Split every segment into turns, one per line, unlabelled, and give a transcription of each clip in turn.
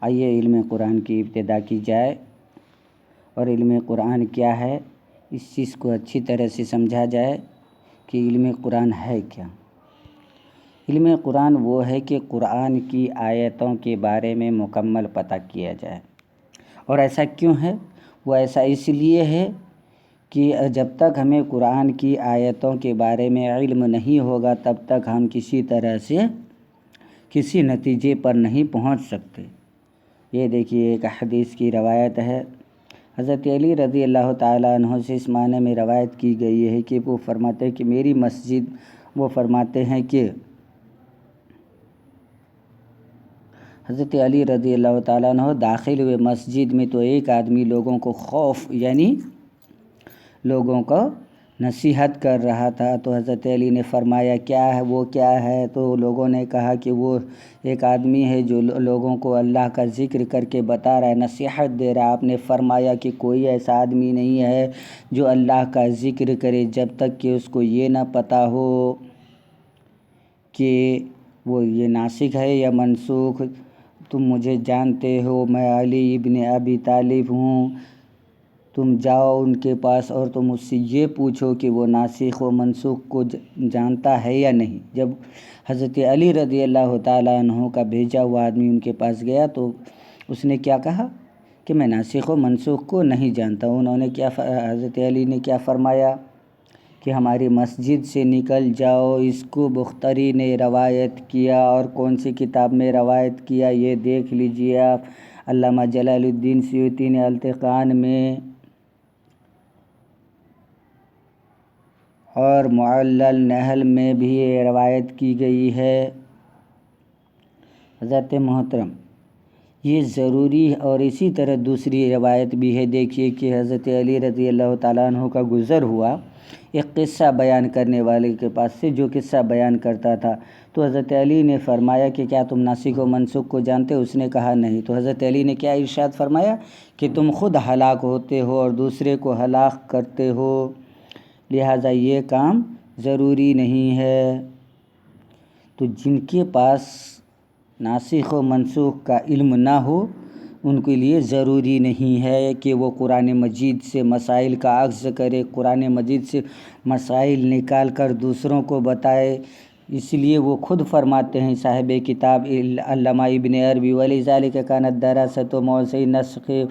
آئیے علم قرآن کی ابتدا کی جائے اور علم قرآن کیا ہے اس چیز کو اچھی طرح سے سمجھا جائے کہ علم قرآن ہے کیا۔ علم قرآن وہ ہے کہ قرآن کی آیتوں کے بارے میں مکمل پتہ کیا جائے۔ اور ایسا کیوں ہے؟ وہ ایسا اس لیے ہے کہ جب تک ہمیں قرآن کی آیتوں کے بارے میں علم نہیں ہوگا تب تک ہم کسی طرح سے کسی نتیجے پر نہیں پہنچ سکتے۔ یہ دیکھیے ایک حدیث کی روایت ہے، حضرت علی رضی اللہ تعالیٰ عنہ سے اس معنی میں روایت کی گئی ہے کہ وہ فرماتے ہیں کہ میری مسجد، وہ فرماتے ہیں کہ حضرت علی رضی اللہ تعالیٰ عنہ داخل ہوئے مسجد میں تو ایک آدمی لوگوں کو خوف یعنی لوگوں کو نصیحت کر رہا تھا، تو حضرت علی نے فرمایا کیا ہے وہ کیا ہے؟ تو لوگوں نے کہا کہ وہ ایک آدمی ہے جو لوگوں کو اللہ کا ذکر کر کے بتا رہا ہے، نصیحت دے رہا ہے۔ آپ نے فرمایا کہ کوئی ایسا آدمی نہیں ہے جو اللہ کا ذکر کرے جب تک کہ اس کو یہ نہ پتہ ہو کہ وہ یہ ناسخ ہے یا منسوخ۔ تم مجھے جانتے ہو، میں علی ابن ابی طالب ہوں، تم جاؤ ان کے پاس اور تم اس سے یہ پوچھو کہ وہ ناسخ و منسوخ کو جانتا ہے یا نہیں۔ جب حضرت علی رضی اللہ تعالیٰ عنہ کا بھیجا ہوا آدمی ان کے پاس گیا تو اس نے کیا کہا کہ میں ناسخ و منسوخ کو نہیں جانتا ہوں۔ انہوں نے حضرت علی نے کیا فرمایا کہ ہماری مسجد سے نکل جاؤ، اس کو بخاری نے روایت کیا اور کون سی کتاب میں روایت کیا یہ دیکھ لیجیے آپ۔ علامہ جلال الدین سیوطی نے الاتقان میں اور معلل نحل میں بھی یہ روایت کی گئی ہے۔ حضرت محترم یہ ضروری اور اسی طرح دوسری روایت بھی ہے، دیکھیے کہ حضرت علی رضی اللہ تعالیٰ عنہ کا گزر ہوا ایک قصہ بیان کرنے والے کے پاس سے، جو قصہ بیان کرتا تھا، تو حضرت علی نے فرمایا کہ کیا تم ناسخ و منسوخ کو جانتے ہو؟ اس نے کہا نہیں۔ تو حضرت علی نے کیا ارشاد فرمایا کہ تم خود ہلاک ہوتے ہو اور دوسرے کو ہلاک کرتے ہو، لہٰذا یہ کام ضروری نہیں ہے۔ تو جن کے پاس ناسخ و منسوخ کا علم نہ ہو ان کے لیے ضروری نہیں ہے کہ وہ قرآن مجید سے مسائل کا اخذ کرے، قرآن مجید سے مسائل نکال کر دوسروں کو بتائے۔ اس لیے وہ خود فرماتے ہیں صاحب کتاب علامہ ابن عربی، وَلِذَلِكَ كَانَتْ دَرَاسَةُ مَوْضِعِ النَّسْخِ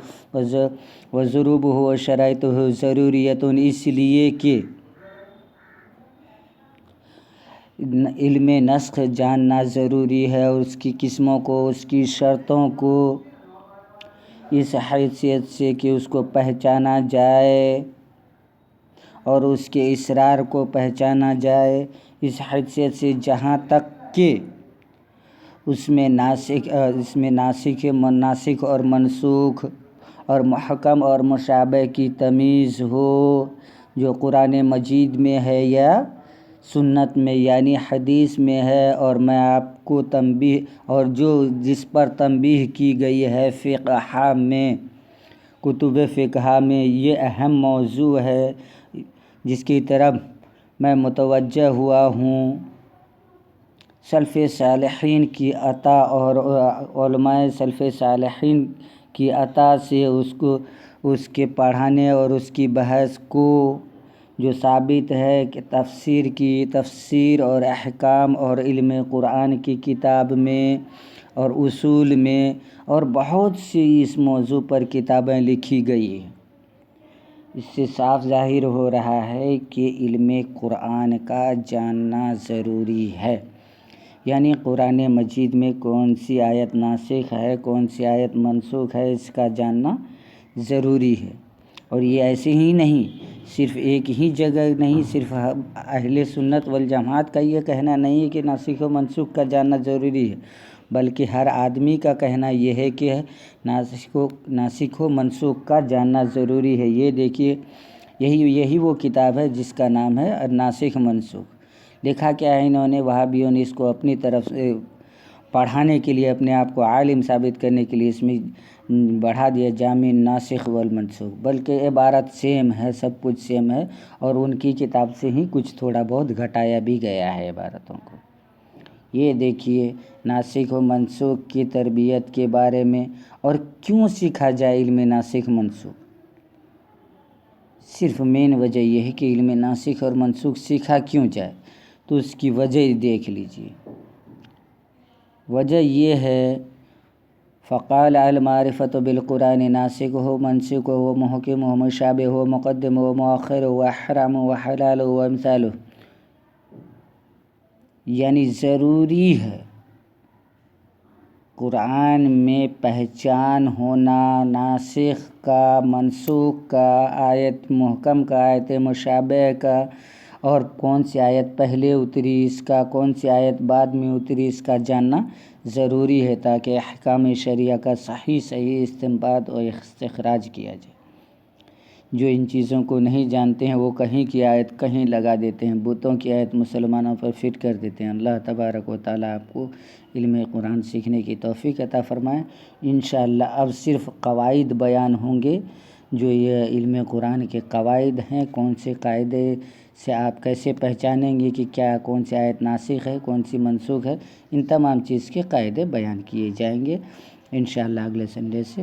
وَضُرُوبُهُ وَشَرَائِطُهُ ضَرُورِيَّةٌ، اس لیے کہ علم نسخ جاننا ضروری ہے اور اس کی قسموں کو، اس کی شرطوں کو اس حیثیت سے کہ اس کو پہچانا جائے اور اس کے اسرار کو پہچانا جائے، اس حیثیت سے جہاں تک کہ اس میں ناسخ اور منسوخ اور محکم اور مشابہ کی تمیز ہو، جو قرآن مجید میں ہے یا سنت میں یعنی حدیث میں ہے۔ اور میں آپ کو تنبیہ اور جس پر تنبیہ کی گئی ہے فقہ میں، کتب فقہ میں، یہ اہم موضوع ہے جس کی طرف میں متوجہ ہوا ہوں۔ سلف صالحین کی عطا اور علماء سلف صالحین کی عطا سے اس کے پڑھانے اور اس کی بحث کو جو ثابت ہے کہ تفسیر اور احکام اور علم قرآن کی کتاب میں اور اصول میں اور بہت سی اس موضوع پر کتابیں لکھی گئی ہیں۔ اس سے صاف ظاہر ہو رہا ہے کہ علم قرآن کا جاننا ضروری ہے، یعنی قرآن مجید میں کون سی آیت ناسخ ہے، کون سی آیت منسوخ ہے، اس کا جاننا ضروری ہے۔ اور یہ ایسے ہی نہیں، صرف ایک ہی جگہ نہیں، صرف اہل سنت والجماعت کا یہ کہنا نہیں ہے کہ ناسخ و منسوخ کا جاننا ضروری ہے، بلکہ ہر آدمی کا کہنا یہ ہے کہ ناسخ و منسوخ کا جاننا ضروری ہے۔ یہ دیکھیے یہی وہ کتاب ہے جس کا نام ہے ناسخ منسوخ۔ لکھا کیا ہے انہوں نے، وہابیوں نے اس کو اپنی طرف سے پڑھانے کے لیے، اپنے آپ کو عالم ثابت کرنے کے لیے اس میں بڑھا دیا جامع ناسخ والمنسوخ، بلکہ عبارت سیم ہے، سب کچھ سیم ہے، اور ان کی کتاب سے ہی کچھ تھوڑا بہت گھٹایا بھی گیا ہے عبارتوں کو۔ یہ دیکھیے ناسخ و منسوخ کی تربیت کے بارے میں، اور کیوں سیکھا جائے علم ناسخ منسوخ۔ صرف مین وجہ یہ ہے کہ علم ناسخ اور منسوخ سیکھا کیوں جائے، تو اس کی وجہ دیکھ لیجیے۔ وجہ یہ ہے فقال المعرفۃ بالقرآن ناسخ ہو منسوخ ہو محکم ہو مشابہ ہو مقدم ہو مؤخر ہو حرام و حلال ہو امثال ہو، یعنی ضروری ہے قرآن میں پہچان ہونا ناسخ کا، منسوخ کا، آیت محکم کا، آیت مشابہ کا، اور کون سی آیت پہلے اتری اس کا، کون سی آیت بعد میں اتری اس کا جاننا ضروری ہے، تاکہ احکام شریعہ کا صحیح استنباط اور استخراج کیا جائے۔ جو ان چیزوں کو نہیں جانتے ہیں وہ کہیں کی آیت کہیں لگا دیتے ہیں، بتوں کی آیت مسلمانوں پر فٹ کر دیتے ہیں۔ اللہ تبارک و تعالیٰ آپ کو علم قرآن سیکھنے کی توفیق عطا فرمائے۔ انشاءاللہ اب صرف قواعد بیان ہوں گے، جو یہ علم قرآن کے قواعد ہیں، کون سے قاعدے سے آپ کیسے پہچانیں گے کہ کیا کون سی آیت ناسخ ہے، کون سی منسوخ ہے، ان تمام چیز کے قاعدے بیان کیے جائیں گے انشاءاللہ اگلے سنڈے سے۔